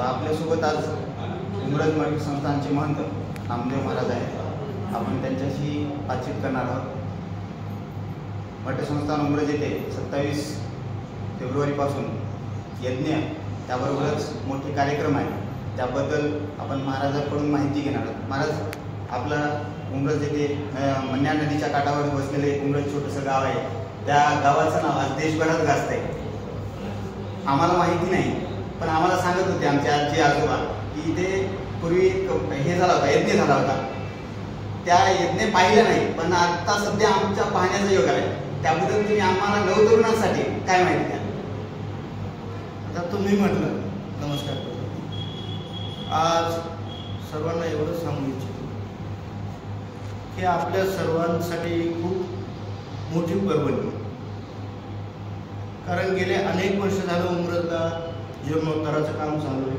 आपल्यासोबत आज उमरज मराठी संस्थानचे महंत नामदेव महाराज आहेत. आपण त्यांच्याशी बातचीत करणार आहोत. मराठी संस्थान उमरज येथे 27 फेब्रुवारीपासून यज्ञ त्याबरोबरच मोठे कार्यक्रम आहे, त्याबद्दल आपण महाराजांकडून माहिती घेणार आहोत. महाराज, आपला उमरज येथे मन्या नदीच्या काठावर बसलेलं एक उमरज छोटंसं गाव आहे. त्या गावाचं नाव आज देशभरात गाजत आहे. आम्हाला माहिती नाही, पण आम्हाला सांगत होते आमचे आजी आजोबा की इथे पूर्वी हे झाला होता, यज्ञ झाला होता. त्या यज्ञ पाहिलं नाही, पण आता सध्या आमच्या पाहण्याचा योग आहे. त्याबद्दल तुम्ही आम्हाला नवतरुणांसाठी काय माहिती द्या? आता तुम्ही म्हटलं, नमस्कार, आज सर्वांना एवढं सांगू इच्छितो की आपल्या सर्वांसाठी खूप मोठी पर्वणी, कारण गेले अनेक वर्ष झालं उमरजला जीर्णोद्धाराचं काम चालू आहे.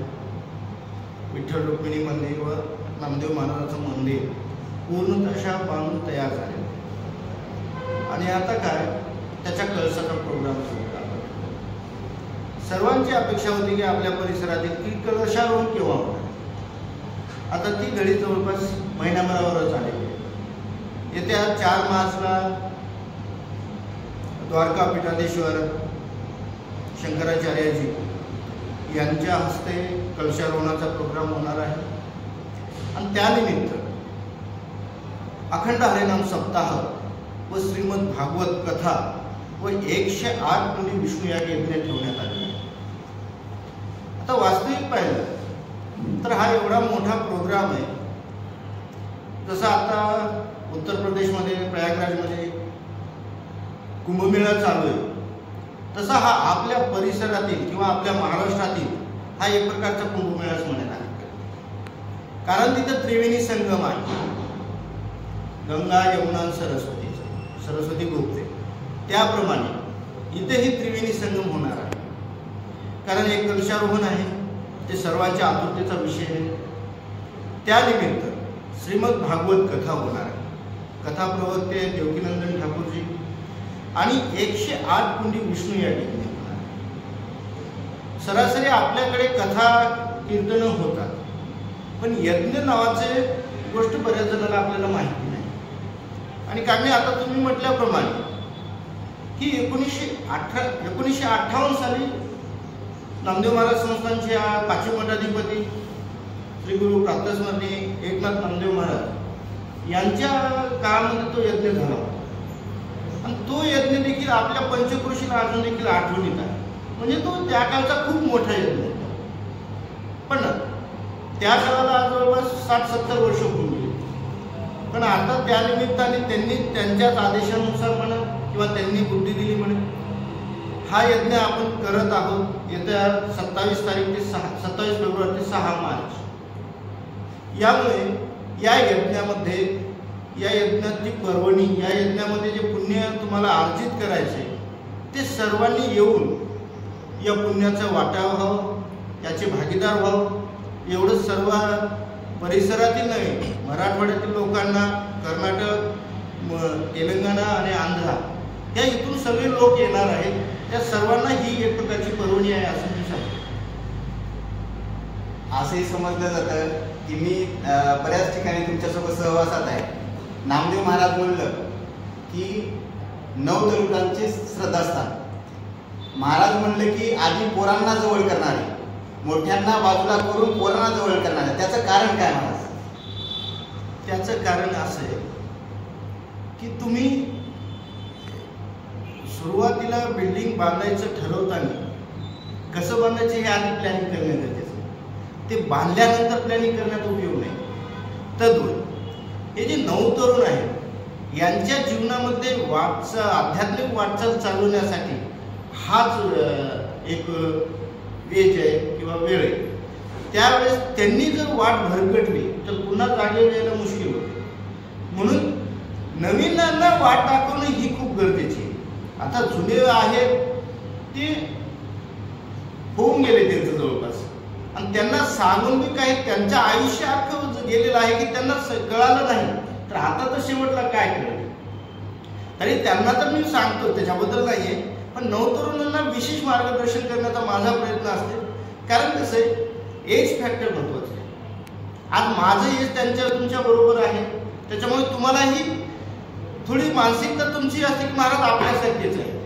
विठ्ठल रुक्मिणी मंदिर व नामदेव महाराजाचं मंदिर पूर्णतः बांधून तयार झाले आणि आता काय त्याच्या कळसाचा प्रोग्राम सुरू झाला. सर्वांची अपेक्षा होती की आपल्या परिसरातील की कलशारोहण केव्हा होणार. आता ती घडी जवळपास महिन्याभरावरच आलेली आहे. येत्या 4 मार्चला द्वारका पीठाधीश्वर शंकराचार्यजी यांच्या हस्ते कलशारोहणाचा प्रोग्राम होणार आहे आणि त्यानिमित्त अखंड हरिनाम सप्ताह व श्रीमद भागवत कथा व 108 कुंडी विष्णू याग यज्ञ ठेवण्यात आले. आता वास्तविक पाहिलं तर हा एवढा मोठा प्रोग्राम आहे, जसा आता उत्तर प्रदेशमध्ये प्रयागराजमध्ये कुंभमेळा चालू आहे, तसा हा आपल्या परिसरातील किंवा आपल्या महाराष्ट्रातील हा एक प्रकारचा कुंभमेळाच म्हणत आहे. कारण तिथं त्रिवेणी संगम आहे, गंगा यमुना सरस्वती गोपते. त्याप्रमाणे इथेही त्रिवेणी संगम होणार आहे. कारण एक कलशारोहण आहे, ते सर्वांच्या आतुरतेचा विषय आहे. त्यानिमित्त श्रीमद भागवत कथा होणार आहे. कथा प्रवक्ते देवकीनंदन ठाकूरजी आणि 108 कुंडी विष्णू या ठिकाणी होणार. सरासरी आपल्याकडे कथा कीर्तन होतात, पण यज्ञ नावाचे गोष्ट बऱ्याच जणांना आपल्याला माहिती नाही. आणि कारण आता तुम्ही म्हटल्याप्रमाणे की 1958 साली नामदेव महाराज संस्थानचे 5वे मठाधिपती श्री गुरु प्रातस्मरणीय एकनाथ नामदेव महाराज यांच्या काळामध्ये तो यज्ञ झाला होता. आणि तो यज्ञ देखील आपल्या पंचक्रोशीला अजून देखील आठवणीत आहे. म्हणजे तो त्या काळचा खूप मोठा यज्ञ होता. पण त्या काळाला जवळपास 60-70 वर्ष होऊन गेली. पण आता त्या निमित्ताने त्यांनी त्यांच्याच आदेशानुसार म्हणा किंवा त्यांनी बुद्धी दिली म्हणे हा यज्ञ आपण करत आहोत. येत्या 27 फेब्रुवारी ते 6 मार्च. यामुळे या यज्ञामध्ये, या यज्ञाची पर्वणी, या यज्ञामध्ये जे पुण्य तुम्हाला अर्जित करायचे ते सर्वांनी येऊन या पुण्याचा वाटा व्हावं, याचे भागीदार व्हावं, एवढं सर्व परिसरातील नव्हे, मराठवाड्यातील लोकांना, कर्नाटक, तेलंगणा आणि आंध्रा या इथून सगळे लोक येणार आहेत. त्या सर्वांना ही एक प्रकारची पर्वणी आहे असं मी सांगतो. असंही समजलं जातं की मी बऱ्याच ठिकाणी तुमच्यासोबत सहवासात आहे. नामदेव महाराज म्हणलं की नवतरुणांचे श्रद्धास्थान. महाराज म्हणलं की आधी पोरांना जवळ करणारे, मोठ्यांना बाजूला करून पोरांना जवळ करणारे. त्याचं कारण काय महाराज? त्याचं कारण असं आहे की तुम्ही सुरुवातीला बिल्डिंग बांधायचं ठरवताना कसं बांधायचं हे आधी प्लॅनिंग करणे गरजेचं आहे. ते बांधल्यानंतर प्लॅनिंग करण्यात उपयोग नाही. तद्वत हे जे नवतरुण आहेत यांच्या जीवनामध्ये आध्यात्मिक वाटचाल चालवण्यासाठी हाच एक वेज आहे किंवा वेळ आहे. त्यावेळेस त्यांनी जर वाट भरकटली तर पुन्हा जागेवर यायला मुश्किल होते. म्हणून नवीनांना वाट दाखवणं ही खूप गरजेची आहे. आता जुने आहेत ते होऊन गेले त्यांचं जवळपास, आणि त्यांना सांगून मी काही त्यांचं आयुष्य अख्खं गेलेलं आहे की त्यांना कळालं नाही, तर आता तर शेवटला काय कळलं. तरी त्यांना तर मी सांगतो, त्याच्याबद्दल नाही आहे, पण नवतरुणांना विशेष मार्गदर्शन करण्याचा माझा प्रयत्न असते. कारण कसं आहे एज फॅक्टर महत्वाचं आहे. आज माझं एज तुमच्या बरोबर आहे, त्याच्यामुळे तुम्हालाही थोडी मानसिकता तुमची असते की महाराज आपल्यासारखेच आहे.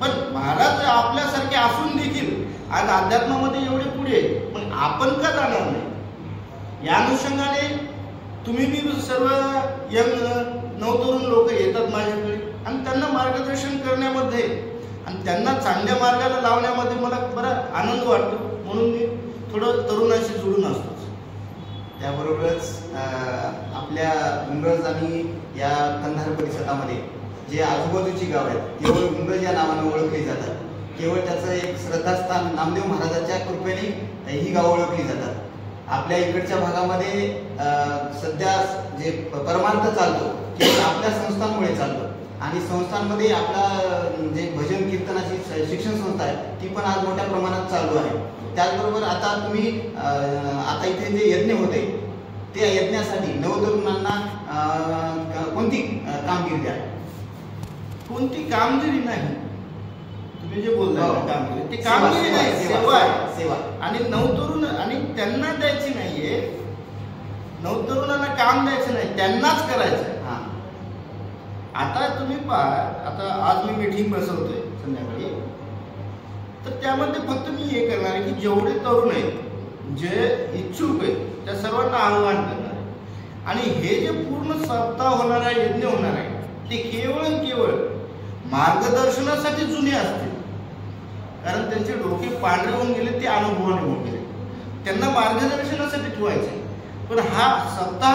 पण महाराज आपल्यासारखे असून देखील आज अध्यात्मामध्ये एवढे पुढे, मग आपण का जाणार नाही? या अनुषंगाने तुम्ही बी सर्व यंग नवतरुण लोक येतात माझ्याकडे आणि त्यांना मार्गदर्शन करण्यामध्ये आणि त्यांना चांगल्या मार्गाला लावण्यामध्ये मला बरा आनंद वाटतो. म्हणून मी थोडं तरुणाशी जुळून असतो. त्याबरोबरच आपल्या उमरज आणि या कंधार परिसरामध्ये जे आजूबाजूची गाव आहेत केवळ उमरज या नावाने ओळखली जातात. केवळ त्याचं एक श्रद्धास्थान नामदेव महाराजाच्या कृपेने ही गाव ओळखली जातात. आपल्या इकडच्या भागामध्ये सध्या जे परमार्थ चालतो केवळ आपल्या संस्थांमुळे चालतो आणि संस्थांमध्ये आपला जे भजन कीर्तनाची शिक्षण संस्था आहे ती पण आज मोठ्या प्रमाणात चालू आहे. त्याचबरोबर आता तुम्ही आता इथे जे यज्ञ होते त्या यज्ञासाठी नवतरुणांना कोणती कामगिरी द्या? कोणती कामगिरी नाही. तुम्ही जे बोलताय कामगिरी, ती कामगिरी नाही, सेवा आहे. सेवा आणि नवतरुण आणि त्यांना द्यायची नाहीये, नवतरुणांना काम द्यायचं नाही, त्यांनाच करायचं. आता तुम्ही पहा, आता आज मी मीटिंग बसवतोय संध्याकाळी, तर त्यामध्ये फक्त मी हे करणार आहे की जेवढे तरुण आहेत जे इच्छुक आहेत त्या सर्वांना आव्हान करणार आहे. आणि हे जे पूर्ण सप्ताह होणार आहे, यज्ञ होणार आहे, ते केवळ मार्गदर्शनासाठी जुने असतील. कारण त्यांचे डोके पांढरे होऊन गेले, ते अनुभवाने होऊन गेले, त्यांना मार्गदर्शनासाठी ठेवायचे. पण हा सप्ताह